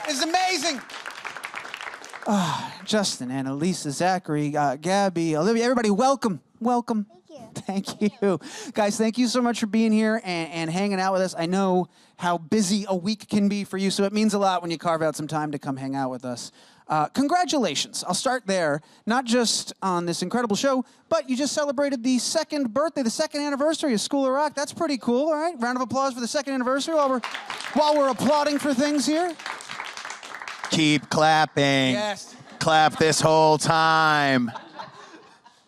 is amazing. Justin, Analisa, Zachary, Gabby, Olivia, everybody, welcome. Welcome. Thank you. Guys, thank you so much for being here and hanging out with us. I know how busy a week can be for you, so it means a lot when you carve out some time to come hang out with us. Congratulations. I'll start there. Not just on this incredible show, but you just celebrated the second birthday, the second anniversary of School of Rock. That's pretty cool, all right? Round of applause for the second anniversary while we're applauding for things here. Keep clapping. Yes. Clap this whole time.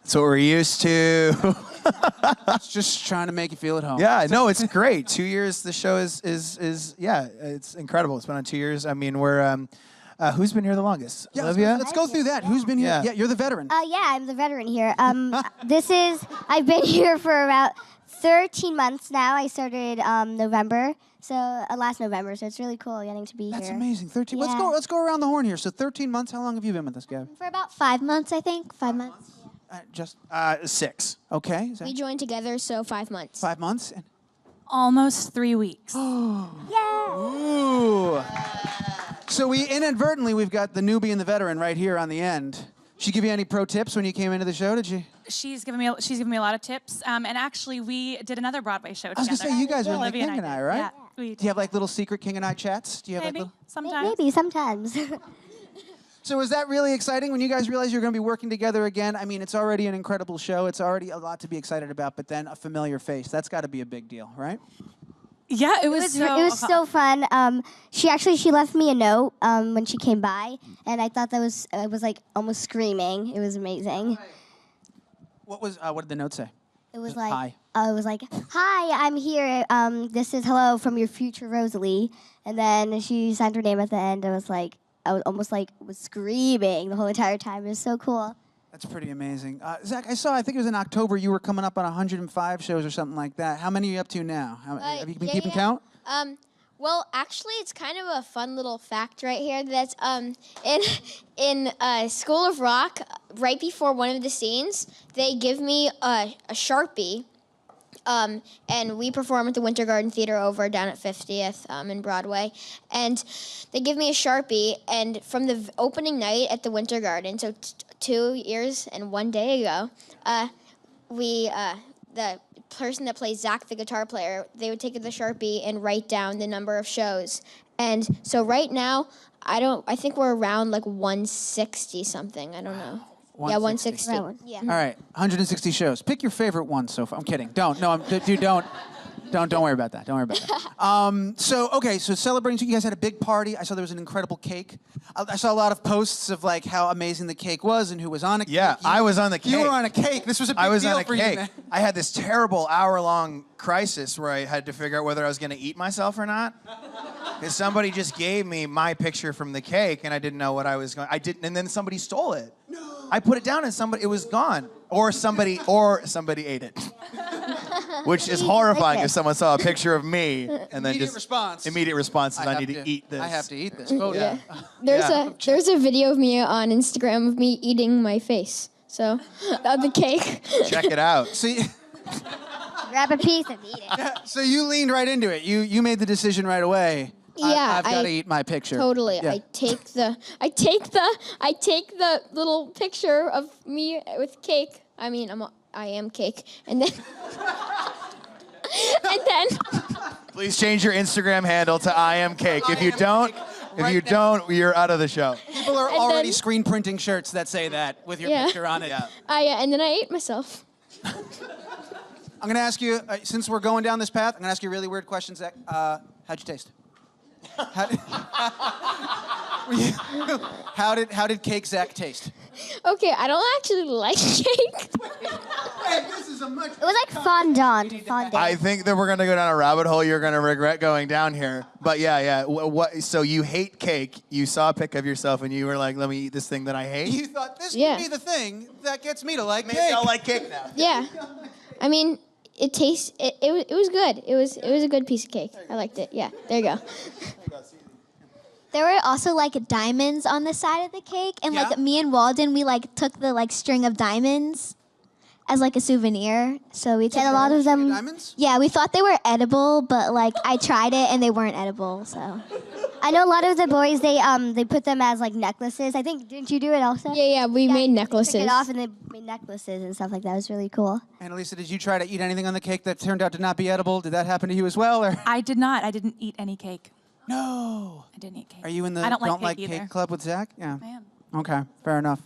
That's what we're used to. Just trying to make you feel at home. Yeah, no, it's great. 2 years, the show is yeah, it's incredible. It's been on 2 years. I mean, we're, who's been here the longest? Yeah, Olivia? let's go through that. Who's been here? Yeah, you're the veteran. Yeah, I'm the veteran here. I've been here for about 13 months now. I started November, so last November, so it's really cool getting to be here. That's amazing. 13. Yeah. Let's go around the horn here. So 13 months. How long have you been with us, Gab? For about 5 months, I think. 5 months. Just 6. okay. We joined together, so 5 months. 5 months. Almost 3 weeks. Yeah. Ooh. So we've got the newbie and the veteran right here on the end. She give you any pro tips when you came into the show? Did she? She's given me a lot of tips. And actually, we did another Broadway show together. I was gonna say you guys are like Olivia King and I, right? Yeah, we Do you have like little secret King and I chats? Do you have maybe like little? sometimes? Maybe sometimes. So was that really exciting when you guys realized you're going to be working together again? I mean, it's already an incredible show. It's already a lot to be excited about, but then a familiar face. That's got to be a big deal, right? Yeah, it was so fun. She left me a note when she came by, and I thought I was like almost screaming. It was amazing. What did the note say? It was like, hi. It was like, hi, I'm here. This is hello from your future Rosalie. And then she signed her name at the end. I was almost was screaming the whole entire time. It was so cool. That's pretty amazing. Zach, I think it was in October, you were coming up on 105 shows or something like that. How many are you up to now? Have you been keeping count? Well, actually, it's kind of a fun little fact right here. That's in School of Rock, right before one of the scenes, they give me a Sharpie, and we perform at the Winter Garden Theater over down at 50th in Broadway. And they give me a Sharpie, and from the opening night at the Winter Garden, so 2 years and 1 day ago, the person that plays Zach, the guitar player, they would take the Sharpie and write down the number of shows. And so right now, I think we're around like 160 something. I don't know. 160. Yeah, 160. Yeah. All right, 160 shows. Pick your favorite one so far. I'm kidding. Don't. No, dude, don't worry about that. Don't worry about that. So celebrating, you guys had a big party. I saw there was an incredible cake. I saw a lot of posts of like how amazing the cake was and who was on a cake. Yeah, I was on the cake. You were on a cake. This was a big deal for you, man. I had this terrible hour-long crisis where I had to figure out whether I was going to eat myself or not. Because somebody just gave me my picture from the cake, and I didn't know what I was going. And then somebody stole it. No. I put it down, and it was gone, or somebody ate it. Which is horrifying if someone saw a picture of me and then Immediate response is I need to eat this. I have to eat this. Oh, yeah. There's a video of me on Instagram of me eating my face. So, the cake. Check it out. See. Grab a piece and eat it. So you leaned right into it. You made the decision right away. Yeah, I've got to eat my picture. Totally. Yeah. I take the little picture of me with cake. I mean, I am cake, and then Please change your Instagram handle to I am cake. If you don't, you're out of the show. People are already screen printing shirts that say that with your picture on it. Yeah. And then I ate myself. I'm going to ask you, since we're going down this path, I'm going to ask you a really weird question, Zach. How'd you taste? How did Cake Zach taste? Okay, I don't actually like cake. Wait, this is a much... It was like fondant. I think that we're going to go down a rabbit hole you're going to regret going down here. But yeah. So you hate cake. You saw a pic of yourself and you were like, let me eat this thing that I hate? You thought this could be the thing that gets me to like cake. Maybe I'll like cake now. Yeah. I mean, it tastes. It was good. It was a good piece of cake. I liked it. Yeah. There you go. There were also like diamonds on the side of the cake, and like me and Walden, we like took the like string of diamonds as like a souvenir. So we took a lot of them. Diamonds? Yeah, we thought they were edible, but like I tried it and they weren't edible. So I know a lot of the boys, they put them as like necklaces. I think, didn't you do it also? Yeah, we made They necklaces. took it off and they made necklaces and stuff like that. It was really cool. Analisa, did you try to eat anything on the cake that turned out to not be edible? Did that happen to you as well? Or? I did not. I didn't eat any cake. No. I didn't eat cake. Are you in the I don't like like cake cake either. club with Zach? Yeah. I am. Okay, fair enough.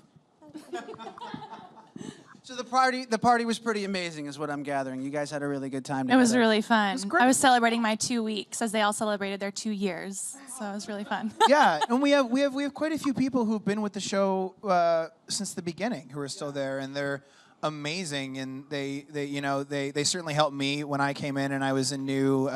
So the party was pretty amazing, is what I'm gathering. You guys had a really good time It together. was really fun. great. I was celebrating my 2 weeks as they all celebrated their 2 years. So it was really fun. Yeah, and we have quite a few people who've been with the show since the beginning who are still there, and they're amazing. And they certainly helped me when I came in and I was a new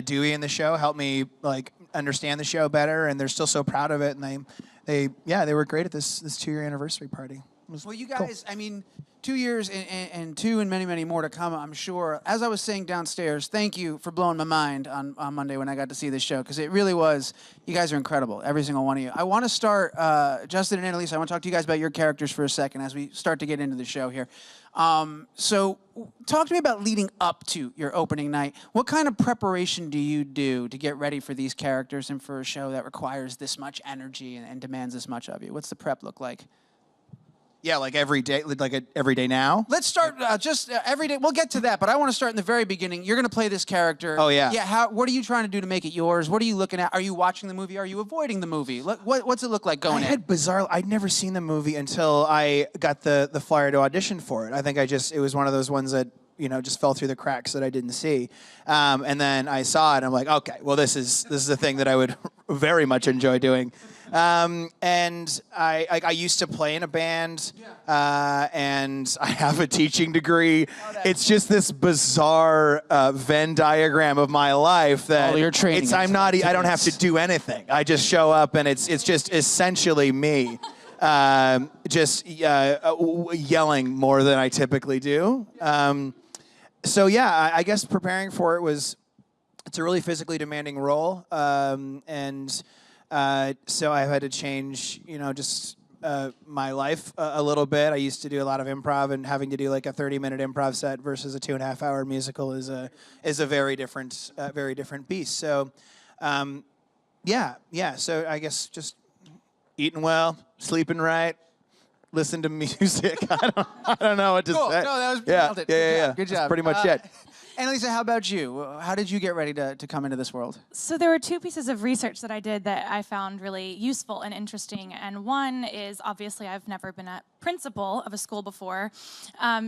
Dewey in the show. Helped me like understand the show better, and they're still so proud of it. And they were great at this 2-year anniversary party. Well, you guys, I mean, 2 years and two and many, many more to come, I'm sure. As I was saying downstairs, thank you for blowing my mind on Monday when I got to see this show, because it really was, you guys are incredible, every single one of you. I want to start, Justin and Analisa, I want to talk to you guys about your characters for a second as we start to get into the show here. So talk to me about leading up to your opening night. What kind of preparation do you do to get ready for these characters and for a show that requires this much energy and demands this much of you? What's the prep look like? Yeah, like every day now. Let's start just every day. We'll get to that, but I want to start in the very beginning. You're going to play this character. Oh, yeah. Yeah. What are you trying to do to make it yours? What are you looking at? Are you watching the movie? Are you avoiding the movie? What's it look like going in? I'd never seen the movie until I got the flyer to audition for it. I think it was one of those ones that, just fell through the cracks that I didn't see. And then I saw it and I'm like, okay, well, this is the thing that I would very much enjoy doing. And I used to play in a band, and I have a teaching degree. It's just this bizarre Venn diagram of my life that all your training. I don't have to do anything. I just show up, and it's just essentially me, just yelling more than I typically do. So yeah, I guess preparing for it it's a really physically demanding role, and. So I've had to change, just my life a little bit. I used to do a lot of improv, and having to do like a 30-minute improv set versus a 2.5-hour musical is a very different beast. So, yeah. So I guess just eating well, sleeping right, listen to music. I don't know what to Cool. say. No, that was yeah. Good job. That's pretty much it. Analisa, how about you? How did you get ready to come into this world? So there were 2 pieces of research that I did that I found really useful and interesting. And one is, obviously, I've never been a principal of a school before.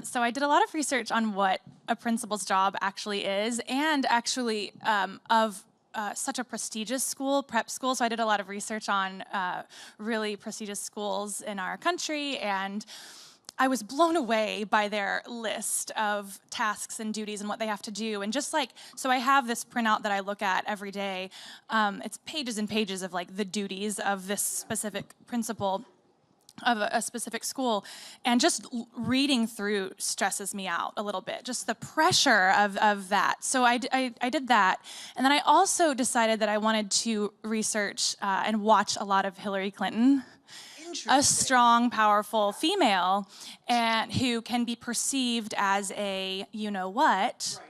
So I did a lot of research on what a principal's job actually is, and actually of such a prestigious school, prep school. So I did a lot of research on really prestigious schools in our country, and I was blown away by their list of tasks and duties and what they have to do. And just so I have this printout that I look at every day. It's pages and pages of the duties of this specific principal of a specific school. And just reading through stresses me out a little bit, just the pressure of that. So I did that. And then I also decided that I wanted to research and watch a lot of Hillary Clinton, a strong, powerful female, and who can be perceived as a you-know-what,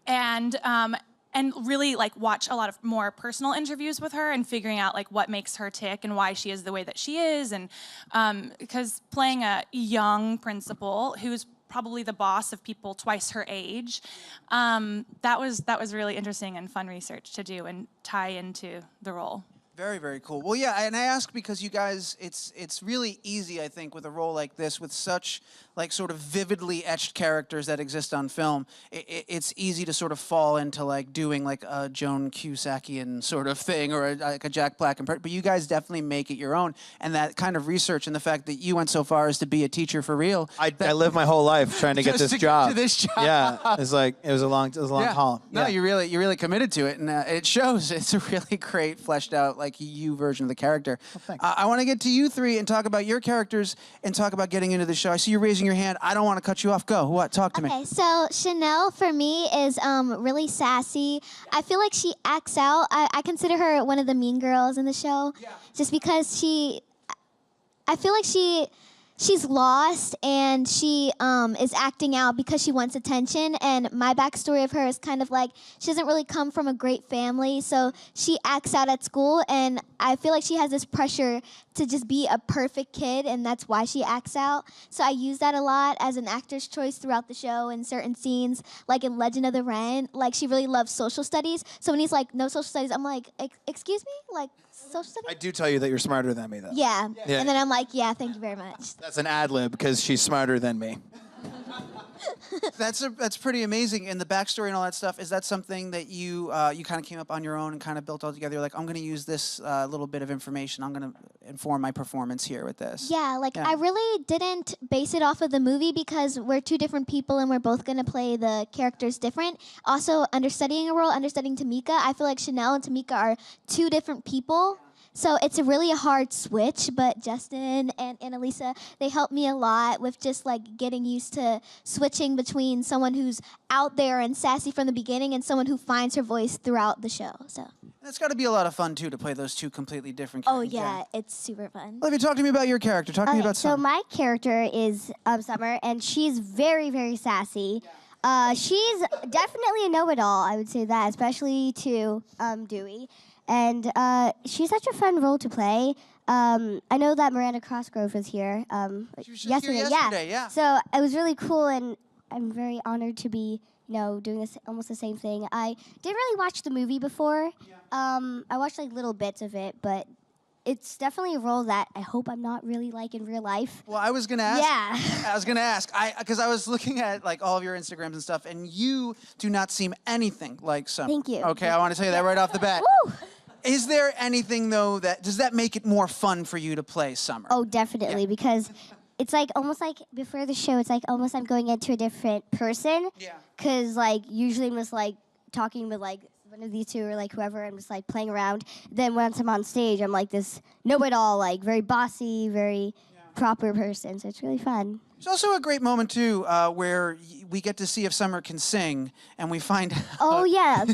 and really watch a lot of more personal interviews with her and figuring out what makes her tick and why she is the way that she is, and because playing a young principal who's probably the boss of people twice her age, that was really interesting and fun research to do and tie into the role. Very, very cool. Well, yeah, and I ask because you guys, it's really easy, I think, with a role like this, with such sort of vividly etched characters that exist on film. It's easy to sort of fall into doing a Joan Cusackian sort of thing, or a Jack Black, but you guys definitely make it your own. And that kind of research and the fact that you went so far as to be a teacher for real. I lived my whole life trying to get this job. Get to this job. Yeah, it was a long haul. No, Yeah. you're really committed to it, and it shows. It's a really great, fleshed out, you version of the character. Oh, thanks. I want to get to you 3 and talk about your characters and talk about getting into the show. I see you raising your hand. I don't want to cut you off. Go. What? Talk to me. Okay, so Chanel for me is really sassy. I feel like she acts out. I consider her one of the mean girls in the show, just because I feel like she she's lost and she is acting out because she wants attention. And my backstory of her is kind of like she doesn't really come from a great family, so she acts out at school. And I feel like she has this pressure to just be a perfect kid, and that's why she acts out. So I use that a lot as an actor's choice throughout the show in certain scenes, like in Legend of the Wren. Like, she really loves social studies. So when he's like, no social studies, I'm like, excuse me? Like, social studies? I do tell you that you're smarter than me, though. Yeah. And then I'm like, yeah, thank you very much. That's an ad lib because she's smarter than me. That's pretty amazing. And the backstory and all that stuff, is that something that you kind of came up on your own and kind of built all together? You're like, I'm going to use this little bit of information. I'm going to inform my performance here with this. Yeah, like I really didn't base it off of the movie because we're two different people and we're both going to play the characters different. Also, understudying a role, understudying Tamika, I feel like Chanel and Tamika are two different people. So it's really a hard switch, but Justin and Analisa, they helped me a lot with just like getting used to switching between someone who's out there and sassy from the beginning and someone who finds her voice throughout the show. So It's got to be a lot of fun, too, to play those two completely different oh characters. yeah, it's super fun. Olivia, talk to me about your character. Talk to me about So Summer. my character is Summer, and she's very, very sassy. She's definitely a know-it-all, I would say that, especially to Dewey. And she's such a fun role to play. I know that Miranda Crossgrove was here She was just here yesterday, yeah. So it was really cool, and I'm very honored to be, doing this almost the same thing. I didn't really watch the movie before. I watched like little bits of it, but it's definitely a role that I hope I'm not really like in real life. Well, I was going to ask. Yeah. I was going to ask. Because I was looking at like all of your Instagrams and stuff, and you do not seem anything like Summer. Thank you. Okay, I want to tell you that right off the bat. Woo! Is there anything, though, does that make it more fun for you to play Summer? Oh, definitely, because it's like almost like before the show, it's like almost I'm going into a different person. Yeah. Because like usually I'm just like talking with like one of these two or like whoever, I'm just like playing around. Then once I'm on stage, I'm like this know-it-all, like very bossy, very proper person. So it's really fun. There's also a great moment, too, where we get to see if Summer can sing, and we find out. Oh yeah,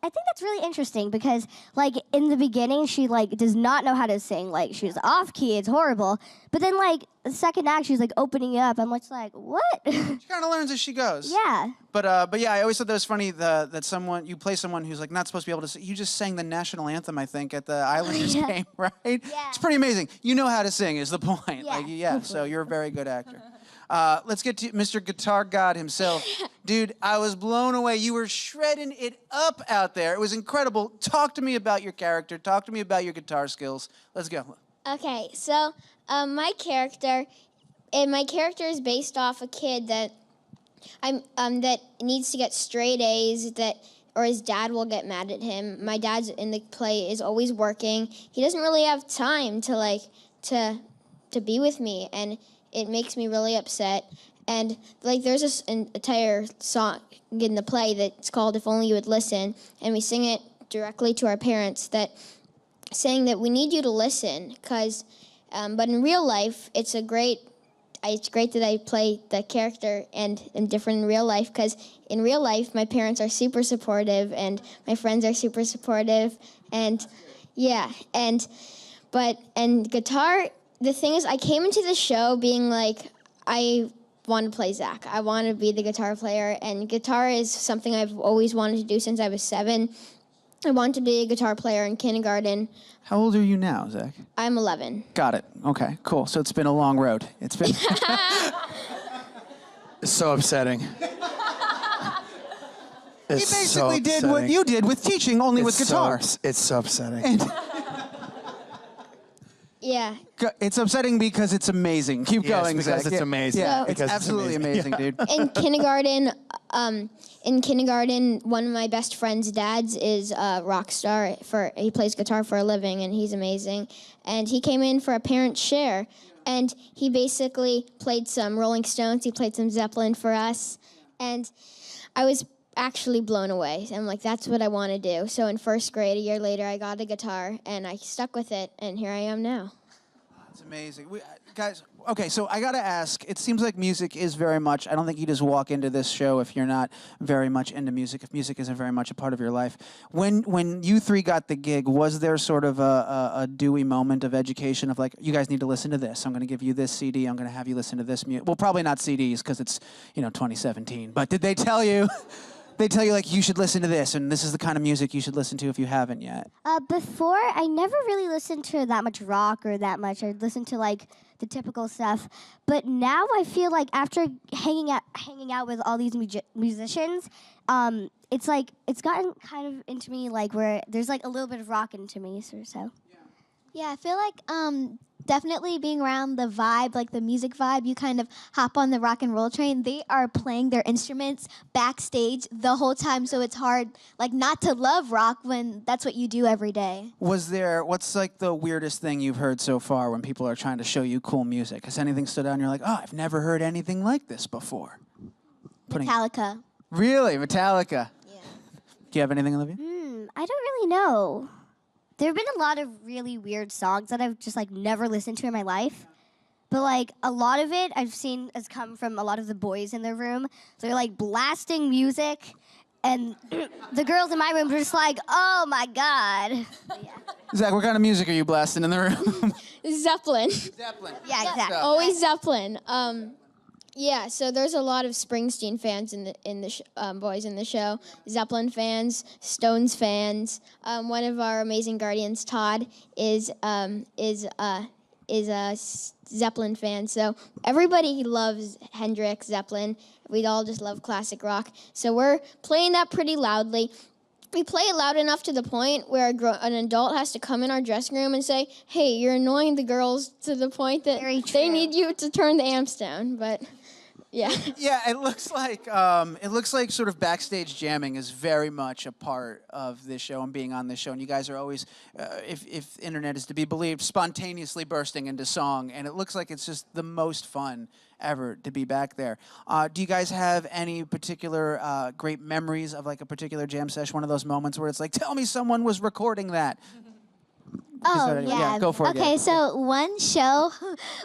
I think that's really interesting because, like, in the beginning, she, like, does not know how to sing. Like, she's off-key. It's horrible. But then, like, the second act, she's, like, opening it up. I'm just like, what? She kind of learns as she goes. Yeah. But yeah, I always thought that was funny that you play someone who's, like, not supposed to be able to sing. You just sang the national anthem, I think, at the Islanders game, right? Yeah. It's pretty amazing. You know how to sing is the point. Yeah. Like, so you're a very good actor. Let's get to Mr. Guitar God himself. Dude, I was blown away. You were shredding it up out there. It was incredible. Talk to me about your character. Talk to me about your guitar skills. Let's go. Okay, so my character is based off a kid that that needs to get straight A's or his dad will get mad at him. My dad's in the play is always working. He doesn't really have time to be with me, and it makes me really upset. And like there's an entire song in the play that's called "If Only You Would Listen," and we sing it directly to our parents, saying that we need you to listen, but in real life it's great that I play the character and am different in real life, because in real life my parents are super supportive and my friends are super supportive, and guitar. The thing is, I came into the show being like, I want to play Zach. I want to be the guitar player, and guitar is something I've always wanted to do since I was 7. I wanted to be a guitar player in kindergarten. How old are you now, Zach? I'm 11. Got it. Okay, cool. So it's been a long road. It's been... It's so upsetting. He basically did what you did with teaching, only with guitars. It's so upsetting. Yeah. It's upsetting because it's amazing. Keep going, because Zach. it's amazing. Yeah, Because it's absolutely amazing, dude. In kindergarten, one of my best friend's dads is a rock star. He plays guitar for a living, and he's amazing. And he came in for a parent share, and he basically played some Rolling Stones. He played some Zeppelin for us, and I was actually blown away. I'm like, that's what I want to do. So in first grade, a year later, I got a guitar, and I stuck with it, and here I am now. It's amazing. Guys, okay, so I got to ask, it seems like music is very much, I don't think you just walk into this show if you're not very much into music, if music isn't very much a part of your life. When you three got the gig, was there sort of a Dewey moment of education of like, you guys need to listen to this, I'm going to give you this CD, I'm going to have you listen to this music? Well, probably not CDs because it's, 2017, but did they tell you... They tell you, like, you should listen to this, and this is the kind of music you should listen to if you haven't yet? Before, I never really listened to that much rock or that much. I listened to, like, the typical stuff. But now I feel like after hanging out with all these musicians, it's like, it's gotten kind of into me, like, where there's, like, a little bit of rock into me, so. Yeah, I feel like definitely being around the vibe, like the music vibe, you kind of hop on the rock and roll train. They are playing their instruments backstage the whole time, so it's hard, like, not to love rock when that's what you do every day. What's like the weirdest thing you've heard so far when people are trying to show you cool music? Has anything stood out and you're like, oh, I've never heard anything like this before? Metallica. Really? Metallica? Yeah. Do you have anything, Olivia? I don't really know. There have been a lot of really weird songs that I've just, like, never listened to in my life. But, like, a lot of it I've seen has come from a lot of the boys in their room. So they're, like, blasting music. And the girls in my room were just like, oh, my God. Yeah. Zach, what kind of music are you blasting in the room? Zeppelin. Zeppelin. Yeah, exactly. Always Zeppelin. Yeah, so there's a lot of Springsteen fans in the boys in the show. Zeppelin fans, Stones fans. One of our amazing guardians, Todd, is a Zeppelin fan. So everybody loves Hendrix, Zeppelin. We all just love classic rock. So we're playing that pretty loudly. We play it loud enough to the point where an adult has to come in our dressing room and say, hey, you're annoying the girls to the point that they need you to turn the amps down. But yeah. Yeah, it looks like sort of backstage jamming is very much a part of this show and being on this show. And you guys are always, if internet is to be believed, spontaneously bursting into song. And it looks like it's just the most fun ever to be back there. Do you guys have any particular great memories of like a particular jam session? One of those moments where it's like, tell me someone was recording that. Oh, yeah. Go for it. Okay, so one show,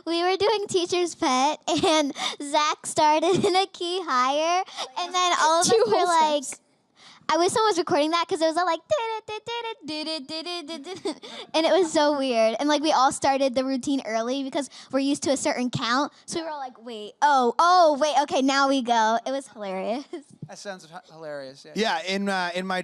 we were doing Teacher's Pet, and Zach started in a key higher, and then all of us were like, I wish someone was recording that because it was all like, and it was so weird. And like we all started the routine early because we're used to a certain count. So we were all like, wait, wait, okay, now we go. It was hilarious. That sounds hilarious. Yeah, in my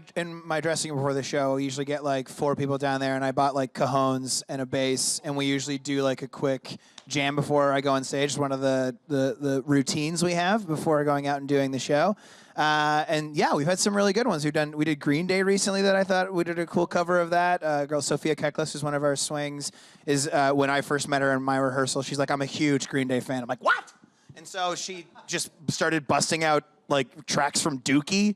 dressing room before the show, we usually get like 4 people down there, and I bought like cajones and a bass, and we usually do like a quick jam before I go on stage. It's one of the routines we have before going out and doing the show. And yeah, we've had some really good ones. We did Green Day recently that I thought we did a cool cover of that. Girl Sophia Keklis, who's one of our swings, is when I first met her in my rehearsal, she's like, I'm a huge Green Day fan. I'm like, what? And so she just started busting out like tracks from Dookie.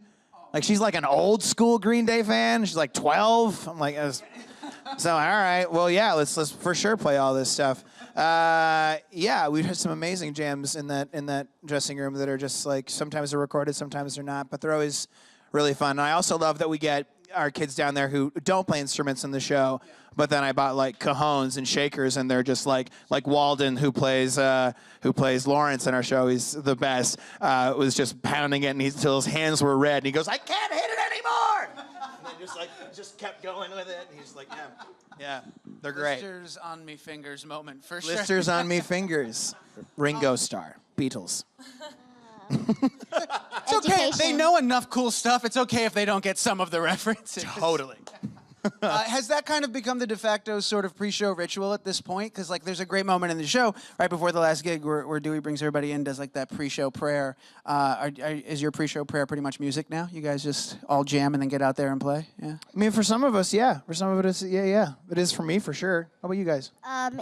Like she's like an old school Green Day fan. She's like 12. I'm like, so all right, well yeah, let's for sure play all this stuff. Yeah, we've had some amazing jams in that dressing room that are just like sometimes they're recorded, sometimes they're not, but they're always really fun. And I also love that we get our kids down there who don't play instruments in the show, but then I bought like cajones and shakers, and they're just like Walden, who plays Lawrence in our show. He's the best. Was just pounding it until his hands were red, and he goes, I can't hit it anymore. And then just kept going with it. And he's like, yeah, they're great. Blisters on me fingers moment for sure. Blisters on me fingers. Ringo Starr, Beatles. It's okay. They know enough cool stuff. It's okay if they don't get some of the references. Totally. Has that kind of become the de facto sort of pre-show ritual at this point? Because like, there's a great moment in the show right before the last gig where Dewey brings everybody in, does like that pre-show prayer. Is your pre-show prayer pretty much music now? You guys just all jam and then get out there and play? Yeah. I mean, for some of us, yeah. For some of it, yeah. It is for me, for sure. How about you guys?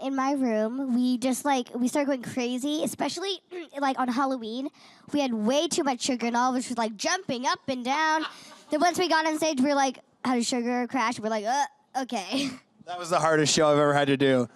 In my room, we started going crazy, especially like on Halloween. We had way too much sugar, and all of us was like jumping up and down. Then once we got on stage, we were like, how does sugar crash? We're like, okay. That was the hardest show I've ever had to do.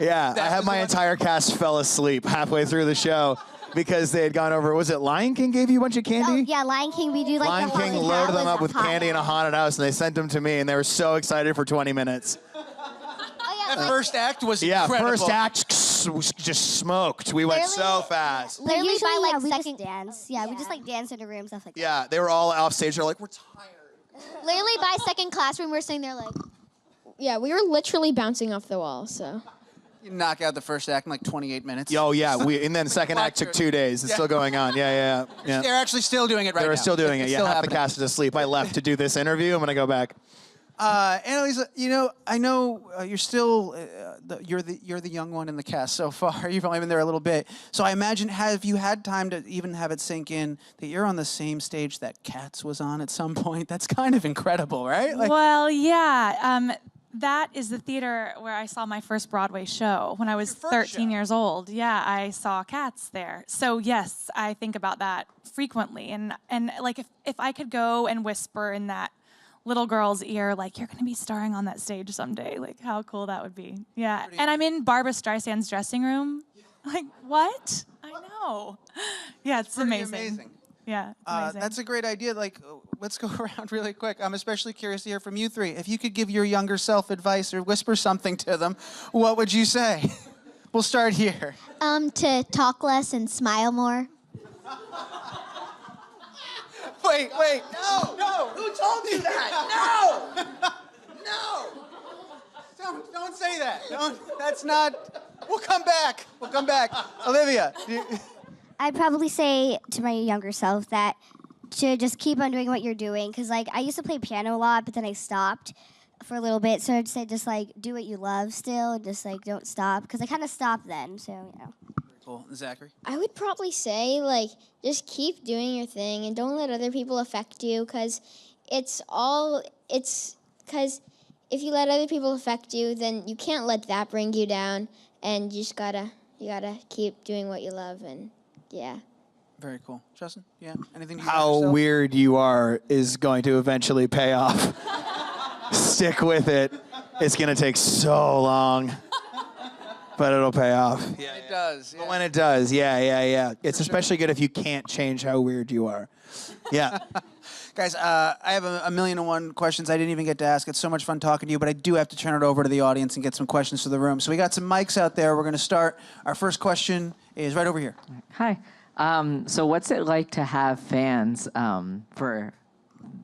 Yeah, I had my entire cast fell asleep halfway through the show because they had gone over. Was it Lion King gave you a bunch of candy? Oh, yeah, Lion King. We do like Lion the King loaded them up with candy in a haunted house, and they sent them to me, and they were so excited for 20 minutes. Oh That first act was Yeah, incredible. first act was just smoked. We went so fast. But usually, by, like, we second- just dance. Yeah, we just like dance in the room, stuff like that. Yeah, they were all off stage. They're like, we're tired. Literally by second classroom, we're sitting there like. Yeah, we were literally bouncing off the wall. So. You knock out the first act in like 28 minutes. Oh yeah, and then the second act took 2 days. It's still going on. Yeah. They're actually still doing it right now. They're still doing it. It's Yeah, still half the happening. cast is asleep. I left to do this interview. I'm gonna go back. Analisa, I know you're still you're the young one in the cast so far. You've only been there a little bit, so I imagine have you had time to even have it sink in that you're on the same stage that Cats was on at some point? That's kind of incredible, right? Well, yeah. That is the theater where I saw my first Broadway show when I was 13 years old. Yeah, I saw Cats there. So yes, I think about that frequently. And like if I could go and whisper in that little girl's ear, like, you're going to be starring on that stage someday, like how cool that would be. Yeah, and I'm in Barbra Streisand's dressing room. Like, what? I know. Yeah, it's amazing. Yeah, it's amazing. That's a great idea. Like, let's go around really quick. I'm especially curious to hear from you three. If you could give your younger self advice or whisper something to them, what would you say? We'll start here. To talk less and smile more. Wait. No. Who told you that? No. Don't say that. That's not. We'll come back. Olivia. I'd probably say to my younger self that to just keep on doing what you're doing. Because, like, I used to play piano a lot, but then I stopped for a little bit. So I'd say just, like, do what you love still. And just, like, don't stop. Because I kind of stopped then, so, Cool. Zachary? I would probably say, like, just keep doing your thing and don't let other people affect you, because because if you let other people affect you, then you can't let that bring you down, and you just gotta keep doing what you love, and yeah. Very cool. Justin? Yeah? Anything? How weird you are is going to eventually pay off. Stick with it. It's going to take so long, but it'll pay off. Yeah, it does. But when it does, yeah. It's especially good if you can't change how weird you are. Yeah. Guys, I have a million and one questions I didn't even get to ask. It's so much fun talking to you, but I do have to turn it over to the audience and get some questions to the room. So we got some mics out there. We're going to start. Our first question is right over here. Hi. So what's it like to have fans for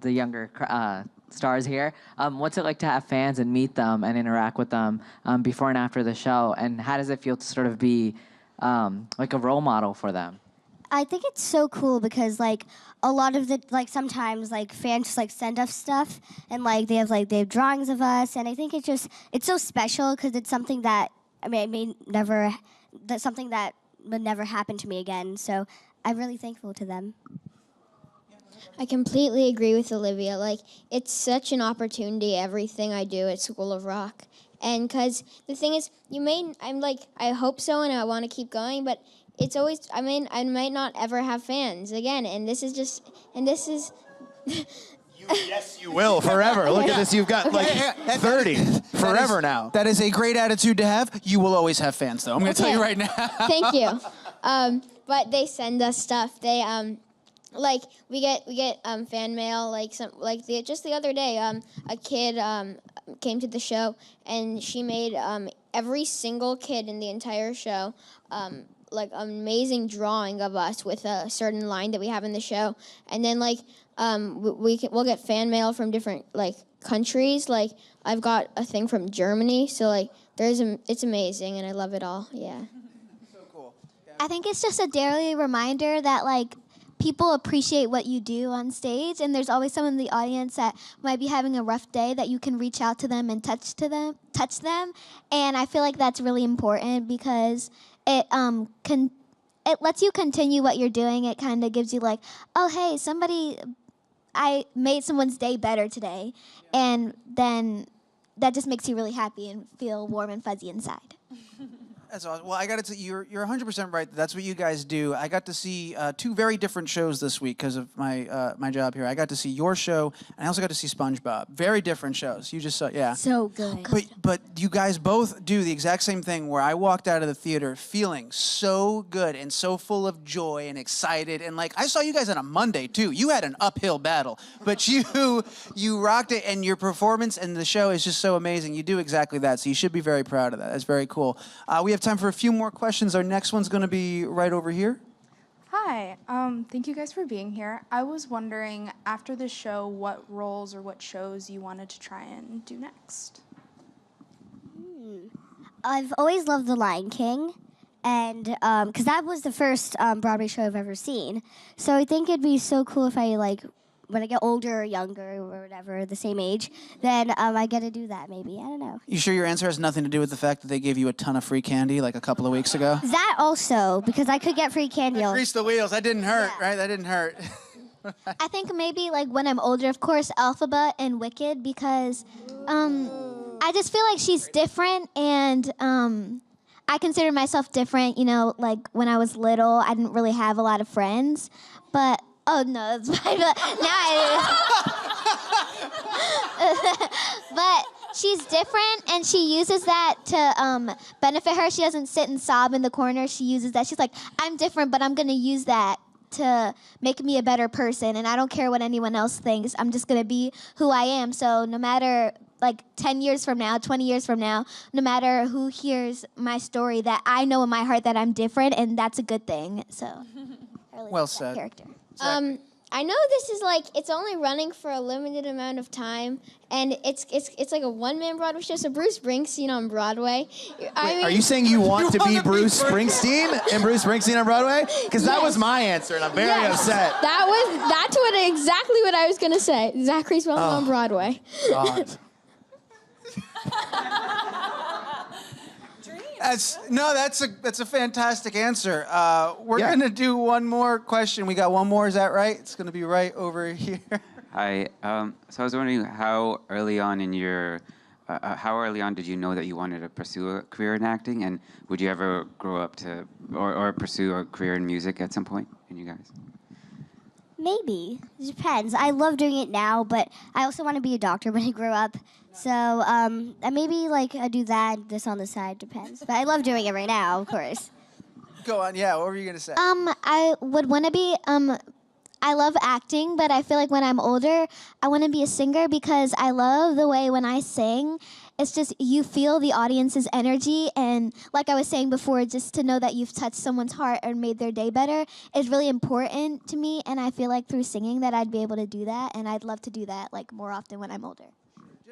the younger stars here? What's it like to have fans and meet them and interact with them before and after the show? And how does it feel to sort of be like a role model for them? I think it's so cool because, like, a lot of the, like, sometimes, like, fans just, like, send us stuff and, like, they have drawings of us, and I think it's so special because it's something that, that's something that would never happen to me again, so I'm really thankful to them. I completely agree with Olivia. Like, it's such an opportunity, everything I do at School of Rock. And because the thing is, I hope so and I want to keep going, but it's always, I might not ever have fans again. And this is. Yes, you will forever. Look at this. You've got like 30 forever now. That is a great attitude to have. You will always have fans, though. I'm going to tell you right now. Thank you. But they send us stuff. They we get fan mail. Just the other day, a kid came to the show and she made every single kid in the entire show an amazing drawing of us with a certain line that we have in the show, and then we'll get fan mail from different countries. Like, I've got a thing from Germany, so it's amazing and I love it all. Yeah. So cool. I think it's just a daily reminder that people appreciate what you do on stage, and there's always someone in the audience that might be having a rough day that you can reach out to them and touch them. And I feel like that's really important because it lets you continue what you're doing. It kind of gives you oh, hey, I made someone's day better today. And then that just makes you really happy and feel warm and fuzzy inside. That's awesome. Well, I got to say, you're 100% right. That's what you guys do. I got to see 2 very different shows this week because of my job here. I got to see your show, and I also got to see SpongeBob. Very different shows. You just saw, yeah. So good. But you guys both do the exact same thing where I walked out of the theater feeling so good and so full of joy and excited. And like, I saw you guys on a Monday too. You had an uphill battle, but you rocked it, and your performance and the show is just so amazing. You do exactly that. So you should be very proud of that. That's very cool. We have time for a few more questions. Our next one's going to be right over here. Hi, thank you guys for being here. I was wondering, after this show, what roles or what shows you wanted to try and do next? I've always loved The Lion King, and because that was the first Broadway show I've ever seen. So I think it'd be so cool if I, like, when I get older or younger or whatever, the same age, then I get to do that maybe. I don't know. You sure your answer has nothing to do with the fact that they gave you a ton of free candy like a couple of weeks ago? That also, because I could get free candy. Grease the wheels. That didn't hurt, right? That didn't hurt. I think maybe like when I'm older, of course, Elphaba and Wicked, because I just feel like she's different, and I consider myself different. You know, like when I was little, I didn't really have a lot of friends, but oh no, that's fine. But now but she's different, and she uses that to benefit her. She doesn't sit and sob in the corner. She uses that. She's like, I'm different, but I'm gonna use that to make me a better person, and I don't care what anyone else thinks. I'm just gonna be who I am. So no matter like 10 years from now, 20 years from now, no matter who hears my story, that I know in my heart that I'm different, and that's a good thing. So I really Well like that said. character. I know this is like, it's only running for a limited amount of time, and it's like a one-man Broadway show. So Bruce Springsteen on Broadway. Are you saying you want to be Bruce Springsteen and Bruce Springsteen on Broadway? Because that was my answer, and I'm very upset. That's exactly what I was gonna say. Zachary Zwelling on Broadway. God. That's a fantastic answer. We're gonna do one more question. We got one more. Is that right? It's gonna be right over here. Hi. So I was wondering how early on did you know that you wanted to pursue a career in acting, and would you ever grow up to or pursue a career in music at some point? And you guys? Maybe. It depends. I love doing it now, but I also want to be a doctor when I grow up. So maybe like I do that, this on the side, depends. But I love doing it right now, of course. Go on. Yeah. What were you gonna say? I would want to be. I love acting, but I feel like when I'm older, I want to be a singer because I love the way when I sing, it's just you feel the audience's energy, and like I was saying before, just to know that you've touched someone's heart and made their day better is really important to me, and I feel like through singing that I'd be able to do that, and I'd love to do that like more often when I'm older.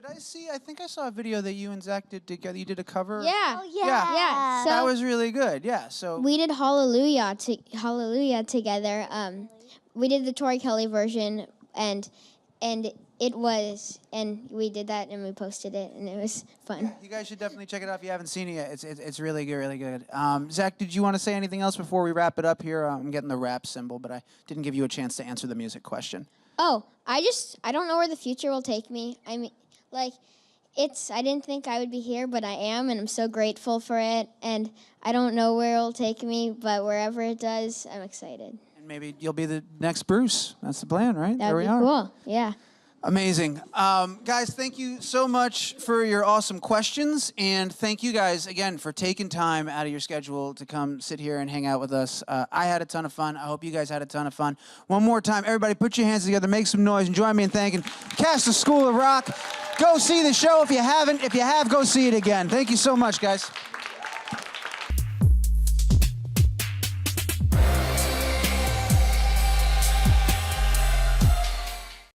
I think I saw a video that you and Zach did together. You did a cover. Yeah. Oh yeah. Yeah. So That was really good. Yeah. So we did Hallelujah together. We did the Tori Kelly version, and we did that, and we posted it, and it was fun. you guys should definitely check it out if you haven't seen it yet. It's really good, really good. Zach, did you want to say anything else before we wrap it up here? I'm getting the rap symbol, but I didn't give you a chance to answer the music question. Oh, I don't know where the future will take me. I mean, like, I didn't think I would be here, but I am, and I'm so grateful for it. And I don't know where it'll take me, but wherever it does, I'm excited. And maybe you'll be the next Bruce. That's the plan, right? That would be cool. Yeah. Amazing. Guys, thank you so much for your awesome questions. And thank you guys, again, for taking time out of your schedule to come sit here and hang out with us. I had a ton of fun. I hope you guys had a ton of fun. One more time, everybody put your hands together, make some noise, and join me in thanking Cast of School of Rock. Go see the show if you haven't. If you have, go see it again. Thank you so much, guys.